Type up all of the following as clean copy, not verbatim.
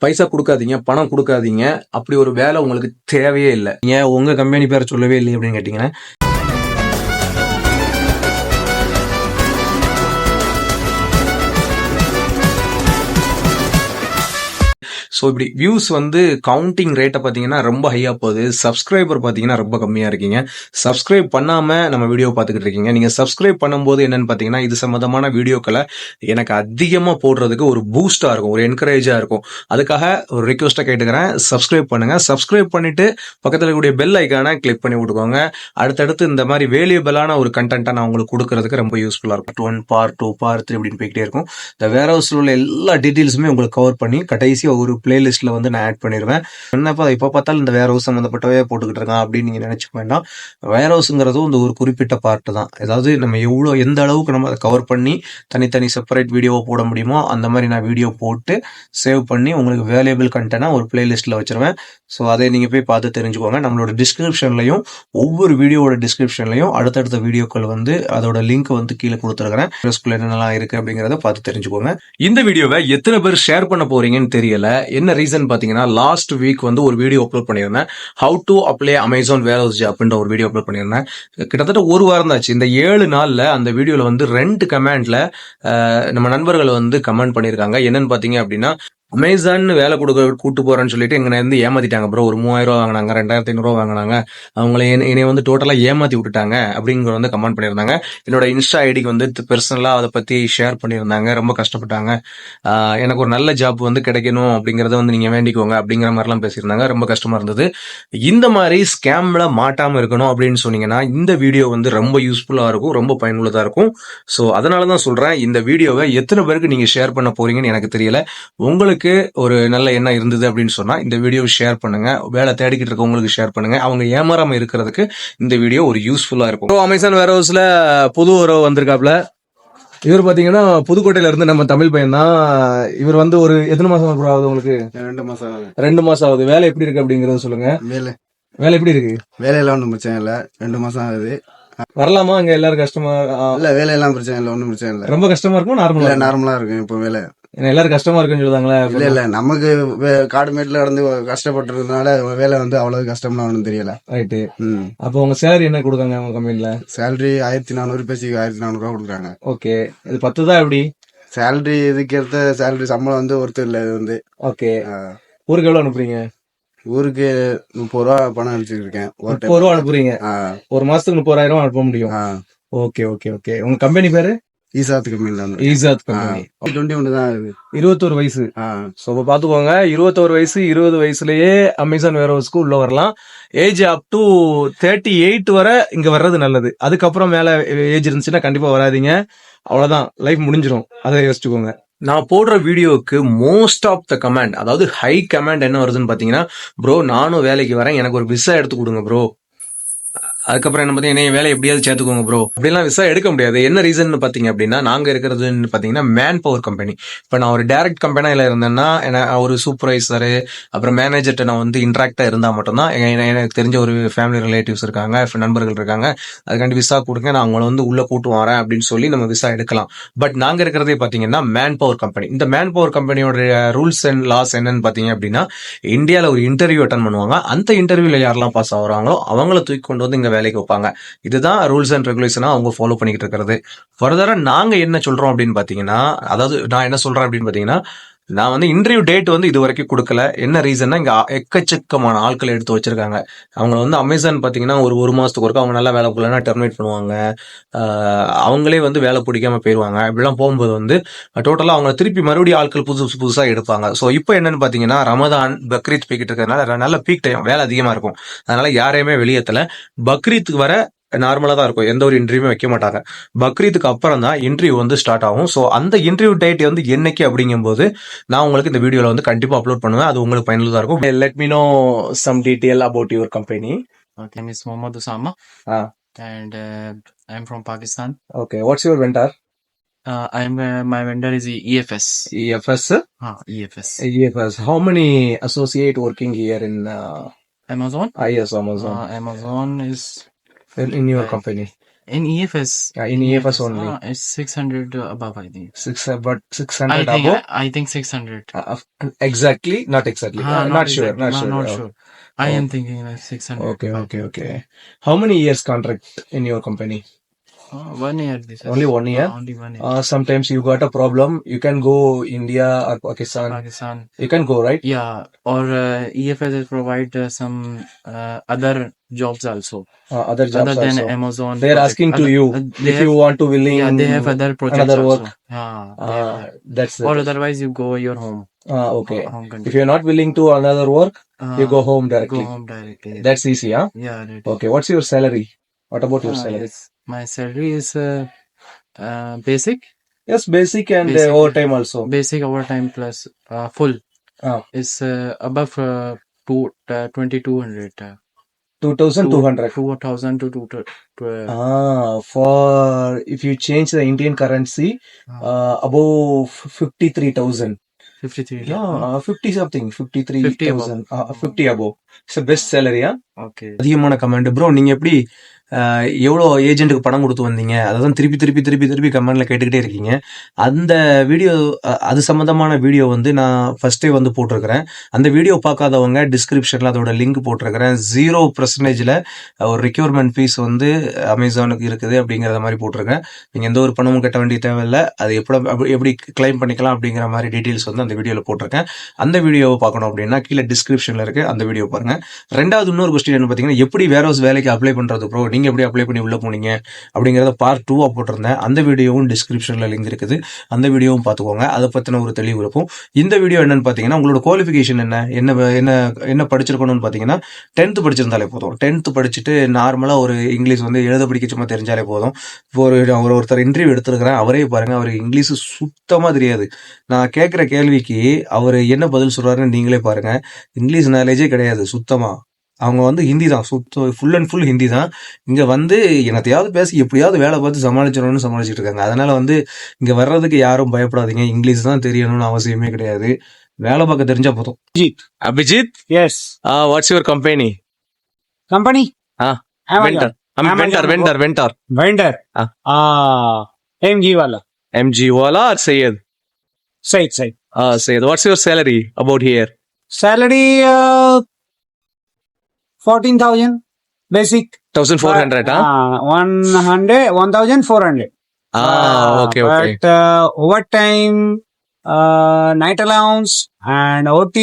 பைசா கொடுக்காதீங்க, பணம் கொடுக்காதீங்க. அப்படி ஒரு வேலை உங்களுக்கு தேவையே இல்லை. ஏன் உங்க கம்பெனி பேரை சொல்லவே இல்லை அப்படின்னு கேட்டீங்கன்னா, ஸோ இப்படி வியூஸ் வந்து கவுண்டிங் ரேட்டை பார்த்தீங்கன்னா ரொம்ப ஹையாக போகுது. சப்ஸ்கிரைபர் பார்த்தீங்கன்னா ரொம்ப கம்மியாக இருக்கீங்க. சப்ஸ்கிரைப் பண்ணாமல் நம்ம வீடியோ பார்த்துக்கிட்டு இருக்கீங்க. நீங்கள் சப்ஸ்கிரைப் பண்ணும்போது என்னன்னு பார்த்தீங்கன்னா, இது சம்மந்தமான வீடியோக்களை எனக்கு அதிகமாக போடுறதுக்கு ஒரு பூஸ்டாக இருக்கும், ஒரு என்கரேஜாக இருக்கும். அதுக்காக ஒரு ரிக்வெஸ்ட்டாக கேட்டுக்கிறேன், சப்ஸ்கிரைப் பண்ணுங்கள். சப்ஸ்கிரைப் பண்ணிவிட்டு பக்கத்தில் இருக்கக்கூடிய பெல் ஐக்கானை கிளிக் பண்ணி விட்டுக்கோங்க. அடுத்தடுத்து இந்த மாதிரி வேல்யூபிளான ஒரு கண்டென்ட்டை நான் உங்களுக்கு கொடுக்கறதுக்கு ரொம்ப யூஸ்ஃபுல்லாக இருக்கும். பார்ட் 1, பார்ட் 2, பார்ட் 3 அப்படின்னு போய்கிட்டே இருக்கும். இந்த வேர் ஹவுஸில் உள்ள எல்லா டீட்டெயில்ஸுமே உங்களுக்கு கவர் பண்ணி கடைசியாக ஒரு பிளேலிஸ்ட்ல வந்து நான் ஆட் பண்ணிடுவேன். என்னப்பா இப்போ பார்த்தாலும் இந்த வேர் ஹவுஸ் சம்மந்தப்பட்டவே போட்டுக்கிட்டு இருக்கான் அப்படின்னு நீங்க நினைச்சுக்க வேண்டாம். வேர் ஹவுஸுங்கிறது வந்து ஒரு குறிப்பிட்ட பார்ட் தான். அதாவது நம்ம எந்த அளவுக்கு நம்ம அதை கவர் பண்ணி தனித்தனி செப்பரேட் வீடியோவை போட முடியுமோ அந்த மாதிரி நான் வீடியோ போட்டு சேவ் பண்ணி உங்களுக்கு வேல்யூபிள் கண்டென்ட்டா ஒரு பிளேலிஸ்ட்ல வச்சிருவேன். ஸோ அதை நீங்க போய் பார்த்து தெரிஞ்சுக்கோங்க. நம்மளோட டிஸ்கிரிப்ஷன்லையும் ஒவ்வொரு வீடியோவோட டிஸ்கிரிப்ஷன்லையும் அடுத்தடுத்த வீடியோக்கள் வந்து அதோட லிங்க் வந்து கீழே கொடுத்துருக்கிறேன். என்னென்னலாம் இருக்கு அப்படிங்கிறத பார்த்து தெரிஞ்சுக்கோங்க. இந்த வீடியோவை எத்தனை பேர் ஷேர் பண்ண போறீங்கன்னு தெரியல. என்ன ரீசன் பாத்தீங்கன்னா, லாஸ்ட் வீக் வந்து ஒரு வீடியோ அப்லோட் பண்ணியிருந்தேன். How to apply Amazon warehouse ஜாப்ன்ற ஒரு வீடியோ அப்லோட் பண்ணியிருந்தேன். கிட்டத்தட்ட ஒரு வாரம் தான் ஆச்சு. இந்த 7 நாள்ல அந்த வீடியோல வந்து 2 கமெண்ட்ல நம்ம நண்பர்கள் வந்து கமெண்ட் பண்ணியிருக்காங்க. என்னன்னு பாத்தீங்க அப்படின்னா, அமேசான் வேலை கூட்டு போறேன்னு சொல்லிட்டு எங்க இருந்து ஏமாத்திட்டாங்க ப்ரோ. ஒரு 3000 ரூபா வாங்கினாங்க, 2500 ரூபா வாங்கினாங்க. அவங்களை என்னை வந்து டோட்டலா ஏமாத்தி விட்டுட்டாங்க அப்படிங்கிற வந்து கமெண்ட் பண்ணியிருந்தாங்க. என்னோட இன்ஸ்டா ஐடிக்கு வந்து பெர்சனலா அதை பத்தி ஷேர் பண்ணியிருந்தாங்க. ரொம்ப கஷ்டப்பட்டாங்க. எனக்கு ஒரு நல்ல ஜாப் வந்து கிடைக்கணும் அப்படிங்கறத வந்து நீங்க வேண்டிக்கோங்க அப்படிங்கிற மாதிரிலாம் பேசியிருந்தாங்க. ரொம்ப கஷ்டமா இருந்தது. இந்த மாதிரி ஸ்கேம்ல மாட்டாம இருக்கணும் அப்படின்னு சொன்னீங்கன்னா இந்த வீடியோ வந்து ரொம்ப யூஸ்ஃபுல்லா இருக்கும், ரொம்ப பயனுள்ளதா இருக்கும். ஸோ அதனாலதான் சொல்றேன், இந்த வீடியோவை எத்தனை பேருக்கு நீங்க ஷேர் பண்ண போறீங்கன்னு எனக்கு தெரியல. உங்களுக்கு ஒரு நல்ல எண்ணம் இருந்தது அப்படின்னு சொன்னா இந்த வீடியோவை ஷேர் பண்ணுங்க. வேலை தேடிக்கிட்டு இருக்கவங்களுக்கு ஷேர் பண்ணுங்க. அவங்க ஏமாறாம இருக்கிறதுக்கு இந்த வீடியோ ஒரு யூஸ்ஃபுல்லா இருக்கும். அமேசான் வேர் ஹவுஸ்ல புது ஒரு வந்திருக்காப்ல. இவர் பாத்தீங்கன்னா புதுக்கோட்டையில இருந்து நம்ம தமிழ் பையன் தான். இவர் வந்து ஒரு எத்தனை மாசம் ஆகுது உங்களுக்கு? 2 மாசம் ஆகுது. 2 மாசம் ஆகுது. வேலை எப்படி இருக்கு அப்படிங்கறத சொல்லுங்க. வேலை எப்படி இருக்கு? வேலையெல்லாம் ஒன்றும் பிரச்சனை இல்லை. 2 மாசம் ஆகுது. வரலாமா? அங்க எல்லாரும் கஷ்டமா? இல்ல, வேலையெல்லாம் பிரச்சனை இல்லை, ஒன்றும் பிரச்சனை இல்லை. ரொம்ப கஷ்டமா இருக்கும்? நார்மலா இருக்கும் இப்போ வேலை. எல்லாரும் கஷ்டமா இருக்குன்னு சொல்லுவாங்களா? இல்ல நமக்கு காடுமேட்ல கடந்து கஷ்டப்பட்டதுனால வேலை வந்து அவ்வளவு கஷ்டம்னா ஒன்றும் தெரியல. ரைட்டு. அப்போ உங்க சேலரி என்ன கொடுக்காங்க உங்க கம்பெனில? சேலரி 1400 பேசிக்கு 1400 ரூபா கொடுக்குறாங்க. ஓகே. இது 10 தான் எப்படி? சேலரி இதுக்கு ஏற்ற சேலரி சம்பளம் வந்து ஒருத்தர் இல்லை இது வந்து. ஓகே. ஊருக்கு எவ்வளவு அனுப்புறீங்க? ஊருக்கு 30 ரூபா பணம் அனுப்பிச்சிருக்கேன். 30 ரூபா அனுப்புறீங்க? ஒரு மாசத்துக்கு 30,000 அனுப்ப முடியும். Okay okay okay. உங்க கம்பெனி பேரு? ஈசாத் கம்பெனி தான். ஈசாத் கம்பெனி. 21 தான் ஆகுது. 21 வயசு. சோ பாத்துக்கோங்க, 21 வயசு 20 வயசுலயே அமேசான் வேர் ஹவுஸ்க்கு உள்ள வரலாம். ஏஜ் அப் டு 38 வரை இங்க வர்றது நல்லது. அதுக்கப்புறம் மேல ஏஜ் இருந்துச்சுன்னா கண்டிப்பா வராதிங்க. அவ்வளவுதான், லைஃப் முடிஞ்சிடும். அதை யோசிச்சுக்கோங்க. நான் போடுற வீடியோக்கு மோஸ்ட் ஆஃப் த கமெண்ட், அதாவது ஹை கமெண்ட் என்ன வருதுன்னு பாத்தீங்கன்னா, ப்ரோ நானும் வேலைக்கு வரேன், எனக்கு ஒரு விசா எடுத்து கொடுங்க ப்ரோ. அதுக்கப்புறம் என்ன பார்த்தீங்கன்னா, வேலை எப்படியாவது சேர்த்துக்கோங்க ப்ரோ. அப்படிலாம் விசா எடுக்க முடியாது. என்ன ரீசன் பார்த்தீங்க அப்படின்னா, நாங்கள் இருக்கிறதுன்னு பார்த்தீங்கன்னா மேன் பவர் கம்பெனி. இப்போ நான் ஒரு டைரக்ட் கம்பெனியில் இருந்தேன்னா ஒரு சூப்பர்வைசரு அப்புறம் மேனேஜர்கிட்ட நான் வந்து இன்ட்ராக்டாக இருந்தால் மட்டும்தான் எனக்கு தெரிஞ்ச ஒரு ஃபேமிலி ரிலேட்டிவ்ஸ் இருக்காங்க, நண்பர்கள் இருக்காங்க, அதுக்காண்டி விசா கொடுங்க, நான் அவங்கள வந்து உள்ளே கூட்டு வரேன் அப்படின்னு சொல்லி நம்ம விசா எடுக்கலாம். பட் நாங்கள் இருக்கிறதே பார்த்தீங்கன்னா மேன் பவர் கம்பெனி. இந்த மேன் பவர் கம்பெனியோட ரூல்ஸ் அண்ட் லாஸ் என்னன்னு பார்த்தீங்க அப்படின்னா, இந்தியாவில் ஒரு இன்டர்வியூ அட்டன் பண்ணுவாங்க. அந்த இன்டர்வியூல யாரெல்லாம் பாஸ் ஆகுறாங்களோ அவங்கள தூக்கி கொண்டு வந்து இங்க வேலைக்கு வைப்பாங்க. இதுதான் ரூல்ஸ் அண்ட் ரெகுலேஷனா அவங்க ஃபாலோ பண்ணிக்கிட்டு இருக்கிறது. ஃபர்தரா நாங்க என்ன சொல்றோம் அப்படின்னு பாத்தீங்கன்னா, அதாவது நான் என்ன சொல்றேன் அப்படின்னு பாத்தீங்கன்னா, நான் வந்து இன்டர்வியூ டேட் வந்து இது வரைக்கும் கொடுக்கல. என்ன ரீசன்னா, இங்க எக்கச்சக்கமான ஆட்களை எடுத்து வச்சிருக்காங்க. அவங்க வந்து அமேசான் பாத்தீங்கன்னா ஒரு மாசத்துக்கு ஒருக்கா அவங்க நல்லா வேலை போகலன்னா டெர்மினேட் பண்ணுவாங்க. அவங்களே வந்து வேலை பிடிக்காம போயிருவாங்க. இப்படிலாம் போகும்போது வந்து டோட்டலா அவங்க திருப்பி மறுபடியும் ஆட்கள் புதுசா எடுப்பாங்க. ஸோ இப்போ என்னன்னு பாத்தீங்கன்னா, ரமதான் பக்ரீத் போய்கிட்டு இருக்கிறதுனால நல்ல பீக் டைம், வேலை அதிகமா இருக்கும். அதனால யாரையுமே வெளியேற்றல. பக்ரீத்துக்கு வர நார்மலா தான் இருக்கும். எந்த ஒரு இன்டர்வியூமே வைக்க மாட்டாங்க. பக்ரீத்துக்கு அப்புறம் தான் இன்டர்வியூ வந்து ஸ்டார்ட் ஆகும். ஸோ அந்த இன்டர்வியூ டேட் வந்து என்னைக்கு அப்படிங்கும்போது நான் உங்களுக்கு இந்த வீடியோல வந்து கண்டிப்பா அப்லோட் பண்ணுவேன். அது உங்களுக்கு பயனுள்ளதா இருக்கும். Let me know some detail about your company. Okay, name is Mohammad Usama, and I'm from Pakistan. Okay, what's your vendor? My vendor is EFS. EFS? EFS. EFS. How many associate working here in Amazon? Yes, Amazon. Amazon is in your company. In EFS. In EFS only. It's 600 above, I think. But 600 above? I think 600. Exactly, not exactly. Not sure, exactly. not sure. Not Oh, sure. I am thinking like 600. okay, okay, okay. How many years contract in your company? 1 year. This is Only 1 year? only 1 year. Sometimes you got a problem, you can go India or Pakistan. Pakistan. You can go, right? Yeah, or EFS has provide some other jobs also, Other jobs other than also. Amazon. They are project. asking to Other- you they if have, you want to willing yeah, they have other projects another also. work. Yeah, they have That's or it. otherwise you go your home. Okay. Home If country. you're not willing to another work, you go home Go directly. home directly. That's easy, huh? Yeah, right. Okay. What's your salary? What about your salary? Yes. My salary is basic. Yes, basic and Basic. overtime also. Basic overtime plus full Ah. is above 2200. 2,200. 2000 to 2. For if you change the Indian currency, above 53,000. 53. Yeah, 50 something, 50 53,000. above. 50 above. It's the best salary, huh? Okay. அதிகமான comment bro. நீங்க எப்படி எவ்வளோ ஏஜென்ட்டுக்கு பணம் கொடுத்து வந்தீங்க, அதான் திருப்பி திருப்பி திருப்பி திருப்பி கமெண்ட்ல கேட்டுக்கிட்டே இருக்கீங்க. அந்த வீடியோ, அது சம்பந்தமான வீடியோ வந்து நான் ஃபர்ஸ்டே வந்து போட்டிருக்கிறேன். அந்த வீடியோ பார்க்காதவங்க டிஸ்கிரிப்ஷன்ல அதோட லிங்க் போட்டிருக்கிறேன். 0%ல ஒரு ரெக்யூர்மெண்ட் ஃபீஸ் வந்து அமேசானுக்கு இருக்குது அப்படிங்கிற மாதிரி போட்டிருக்கேன். நீங்க எந்த ஒரு பணமும் கட்ட வேண்டிய தேவையில்லை. அது எப்படி கிளைம் பண்ணிக்கலாம் அப்படிங்கிற மாதிரி டீட்டெயில்ஸ் வந்து அந்த வீடியோவில் போட்டிருக்கேன். அந்த வீடியோவை பார்க்கணும் அப்படின்னா கீழே டிஸ்கிரிப்ஷன்ல இருக்கு, அந்த வீடியோ பாருங்க. ரெண்டாவது இன்னொரு கொஸ்டின் என்ன பார்த்தீங்கன்னா, எப்படி வேற ஹவுஸ் வேலைக்கு அப்ளை பண்றது ப்ரோ, நீங்க எப்படி அப்ளை பண்ணி உள்ள போனீங்க அப்படிங்கறத பார்ட் 2 போட்டிருந்தேன். அந்த வீடியோவும் டிஸ்கிரிப்ஷன்ல லிங்க் இருக்குது, அந்த வீடியோவும் பார்த்துக்கோங்க. அதை பத்தின ஒரு தெளிவு இருக்கும். இந்த வீடியோ என்னன்னு பாத்தீங்கன்னா, உங்களோட குவாலிஃபிகேஷன் என்ன என்ன படிச்சிருக்கணும்னு பாத்தீங்கன்னா 10th படிச்சிருந்தாலே போதும். 10th படிச்சுட்டு நார்மலா ஒரு இங்கிலீஷ் வந்து எழுத படிக்க சும்மா தெரிஞ்சாலே போதும். ஒருத்தர் இன்டர்வியூ எடுத்திருக்கிறேன், அவரே பாருங்க, அவருக்கு இங்கிலீஷ் சுத்தமா தெரியாது. நான் கேட்கிற கேள்விக்கு அவர் என்ன பதில் சொல்றாருன்னு நீங்களே பாருங்க. இங்கிலீஷ் நாலேஜே கிடையாது சுத்தமா. அவங்க வந்து ஹிந்தி தான், ஃபுல் அண்ட் ஃபுல் ஹிந்தி தான். இங்க வந்து என்னத்தையாவது பேசி எப்படியாவது வேலை பார்த்து சமாளிச்சிடணும்னு சமாளிச்சுட்டு இருக்காங்க. அதனால வந்து இங்க வர்றதுக்கு யாரும் பயப்படாதீங்க. இங்கிலீஷ் தான் தெரியணும்னு அவசியமே கிடையாது. வேலை பார்க்க தெரிஞ்சா போதும். Abhijit, Yes. What's your company? Company? Vendor. Vendor? MG wala. MG wala or Sayed? Side. Sayed. What's your salary about here? Salary 14,000. Basic. 1,400, huh? 1,400. Okay. But overtime, night allowance, and OT,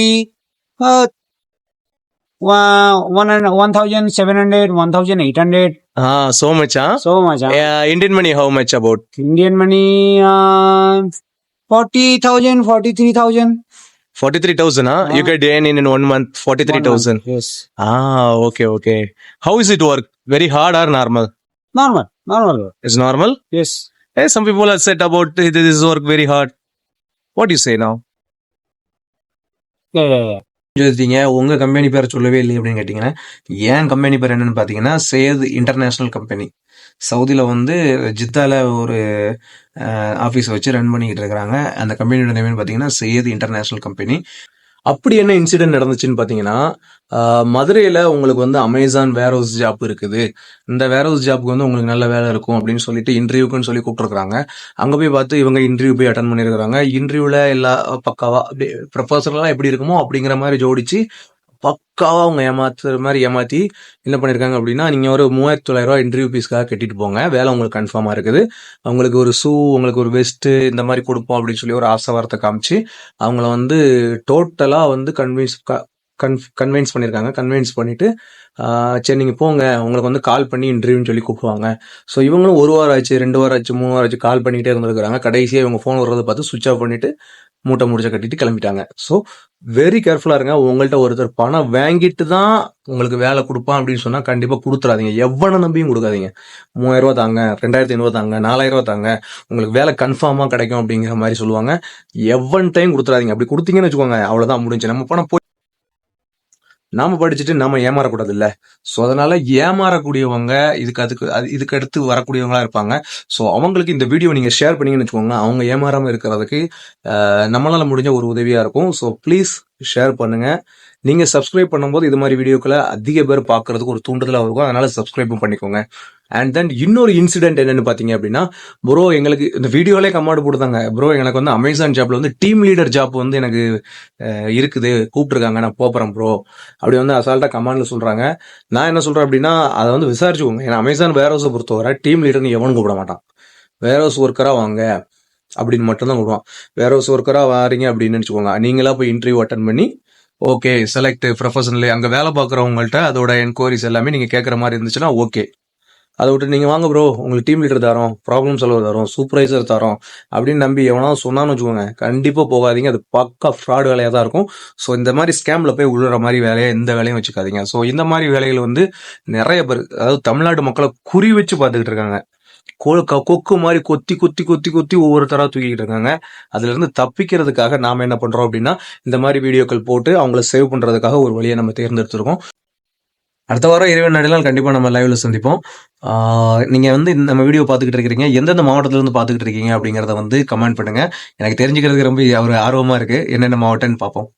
1,700, 1,800. So much, huh? So much. Indian money, how much about? Indian money, 40,000, 43,000. 43,000, huh? You get earn in 1 month 43,000. Yes. Okay. How is it work? Very hard or normal? Normal. It's normal? Yes. Hey, some people have said about this work very hard. What do you say now? Yeah. உங்க company பேர் சொல்லவே இல்லை அப்படின்னு கேட்டீங்கன்னா, ஏன் company பேர் என்னன்னு பாத்தீங்கன்னா சேத் இன்டர்நேஷனல் கம்பெனி. சவுதியில வந்து ஜித்தால ஒரு ஆபீஸ் வச்சு ரன் பண்ணிக்கிட்டு இருக்கிறாங்க. அந்த கம்பெனியோட நேம் பாத்தீங்கன்னா சேத் இன்டர்நேஷனல் கம்பெனி. அப்படி என்ன இன்சிடென்ட் நடந்துச்சுன்னு பாத்தீங்கன்னா, மதுரையில உங்களுக்கு வந்து அமேசான் வேர் ஹவுஸ் ஜாப் இருக்குது, இந்த வேர் ஹவுஸ் ஜாப்க்கு வந்து உங்களுக்கு நல்ல வேலை இருக்கும் அப்படின்னு சொல்லிட்டு இன்டர்வியூக்குன்னு சொல்லி கூப்பிட்டுருக்காங்க. அங்க போய் பார்த்து இவங்க இன்டர்வியூ போய் அட்டன் பண்ணிருக்காங்க. இன்டர்வியூல எல்லா பக்காவா அப்படியே ப்ரொபோசல்லாம் எப்படி இருக்குமோ அப்படிங்கிற மாதிரி ஜோடிச்சு பக்காவா அவங்க ஏமாத்தி என்ன பண்ணிருக்காங்க அப்படின்னா, நீங்க ஒரு 3,900 இன்டர்வியூ ஃபீஸ்க்காக கட்டிட்டு போங்க, வேலை உங்களுக்கு கன்ஃபார்மா இருக்குது, அவங்களுக்கு ஒரு ஷூ, உங்களுக்கு ஒரு வெஸ்ட் இந்த மாதிரி கொடுப்போம் அப்படின்னு சொல்லி ஒரு ஆசை வார்த்தை காமிச்சு அவங்கள வந்து டோட்டலா வந்து கன்வின்ஸ் பண்ணிருக்காங்க. கன்வின்ஸ் பண்ணிட்டு சரி நீங்க போங்க, உங்களுக்கு வந்து கால் பண்ணி இன்டர்வியூன்னு சொல்லி கூப்பிடுவாங்க. ஸோ இவங்களும் 1 வாரம் ஆச்சு, 2 வாரம் ஆச்சு, 3 வாரம் ஆச்சு கால் பண்ணிட்டே இருந்திருக்காங்க. கடைசியா இவங்க போன் வர்றதை பார்த்து சுவிச் ஆஃப் பண்ணிட்டு மூட்டை முடிச்ச கட்டிட்டு கிளம்பிட்டாங்க. ஸோ வெரி கேர்ஃபுல்லா இருங்க. உங்கள்கிட்ட ஒருத்தர் பணம் வாங்கிட்டு தான் உங்களுக்கு வேலை கொடுப்பான் அப்படின்னு சொன்னா கண்டிப்பா கொடுத்துறாதீங்க. எவ்வளவு நம்பியும் கொடுக்காதீங்க. 3,000 தாங்க, 2,500 தாங்க, 4,000 தாங்க, உங்களுக்கு வேலை கன்ஃபார்மா கிடைக்கும் அப்படிங்கிற மாதிரி சொல்லுவாங்க. எவ்வளவு டைம் கொடுத்துறாதீங்க. அப்படி கொடுத்தீங்கன்னு வச்சுக்கோங்க, அவ்வளவுதான் முடிஞ்சு. நம்ம பணம் நாம படிச்சுட்டு நாம ஏமாறக்கூடாது இல்ல. ஸோ அதனால ஏமாறக்கூடியவங்க இதுக்கு அடுத்து வரக்கூடியவங்களா இருப்பாங்க. ஸோ அவங்களுக்கு இந்த வீடியோ நீங்க ஷேர் பண்ணீங்கன்னு வச்சுக்கோங்க, அவங்க ஏமாறாம இருக்கிறதுக்கு நம்மளால முடிஞ்ச ஒரு உதவியா இருக்கும். ஸோ ப்ளீஸ் ஷேர் பண்ணுங்க. நீங்க சப்ஸ்கிரைப் பண்ணும்போது இது மாதிரி வீடியோக்களை அதிக பேர் பார்க்கறதுக்கு ஒரு தூண்டுதலாக இருக்கும். அதனால சப்ஸ்கிரைபும் பண்ணிக்கோங்க. அண்ட் தென் இன்னொரு இன்சிடென்ட் என்னன்னு பார்த்தீங்க அப்படின்னா, ப்ரோ எங்களுக்கு இந்த வீடியோலே கமெண்ட் போடுதாங்க. ப்ரோ எனக்கு வந்து அமேசான் ஜாப்ல வந்து டீம் லீடர் ஜாப் வந்து எனக்கு இருக்குது, கூப்பிட்டுருக்காங்க, நான் போறேன் ப்ரோ அப்படி வந்து அசால்ட்டா கமெண்ட்ல சொல்றாங்க. நான் என்ன சொல்றேன் அப்படின்னா, அதை வந்து விசாரிச்சுக்கோங்க. ஏன்னா அமேசான் வேர் ஹவுஸை பொறுத்தவரை டீம் லீடர்னு எவனும் கூப்பிட மாட்டான். வேர் ஹவுஸ் ஒர்க்கரா வாங்க அப்படின்னு மட்டும்தான் கூப்பிடுவான். வேர் ஹவுஸ் ஒர்க்கரா வாரீங்க அப்படின்னு நினச்சிக்கோங்க. நீங்களா போய் இன்டர்வியூ அட்டன் பண்ணி ஓகே செலக்ட் ப்ரொஃபஷனலி அங்கே வேலை பார்க்குறவங்கள்ட்ட அதோட என்கொயரிஸ் எல்லாமே நீங்கள் கேட்குற மாதிரி இருந்துச்சுன்னா ஓகே. அதை விட்டு நீங்கள் வாங்க ப்ரோ உங்களுக்கு டீம் லீடர் தரோம், ப்ராப்ளம் சால்வர் தரோம், சூப்பர்வைசர் தரோம் அப்படின்னு நம்பி எவனாவது சொன்னான்னு வச்சுக்கோங்க, கண்டிப்பாக போகாதீங்க. அது பக்கா ஃப்ராட் வேலையாக தான் இருக்கும். ஸோ இந்த மாதிரி ஸ்கேமில் போய் விழுற மாதிரி வேலையை எந்த வேலையும் வச்சுக்காதீங்க. ஸோ இந்த மாதிரி வேலைகள் வந்து நிறைய பேர், அதாவது தமிழ்நாட்டு மக்களை குறி வச்சு பார்த்துக்கிட்டு இருக்காங்க. கொக்கு மாதிரி கொத்தி கொத்தி கொத்தி கொத்தி ஒவ்வொருத்தரா தூக்கிட்டு இருக்காங்க. அதுல இருந்து தப்பிக்கிறதுக்காக நாம என்ன பண்றோம் அப்படின்னா, இந்த மாதிரி வீடியோக்கள் போட்டு அவங்கள சேவ் பண்றதுக்காக ஒரு வழியை நம்ம தேர்ந்தெடுத்திருக்கோம். அடுத்த வாரம் இறைவன் நாடினால் கண்டிப்பா நம்ம லைவ்ல சந்திப்போம். நீங்க வந்து நம்ம வீடியோ பார்த்துக்கிட்டு இருக்கிறீங்க, எந்தெந்த மாவட்டத்துல இருந்து பார்த்துக்கிட்டு இருக்கீங்க அப்படிங்கறத வந்து கமெண்ட் பண்ணுங்க. எனக்கு தெரிஞ்சுக்கிறதுக்கு ரொம்ப ஒரு ஆர்வமா இருக்கு, என்னென்ன மாவட்டம்னு பார்ப்போம்.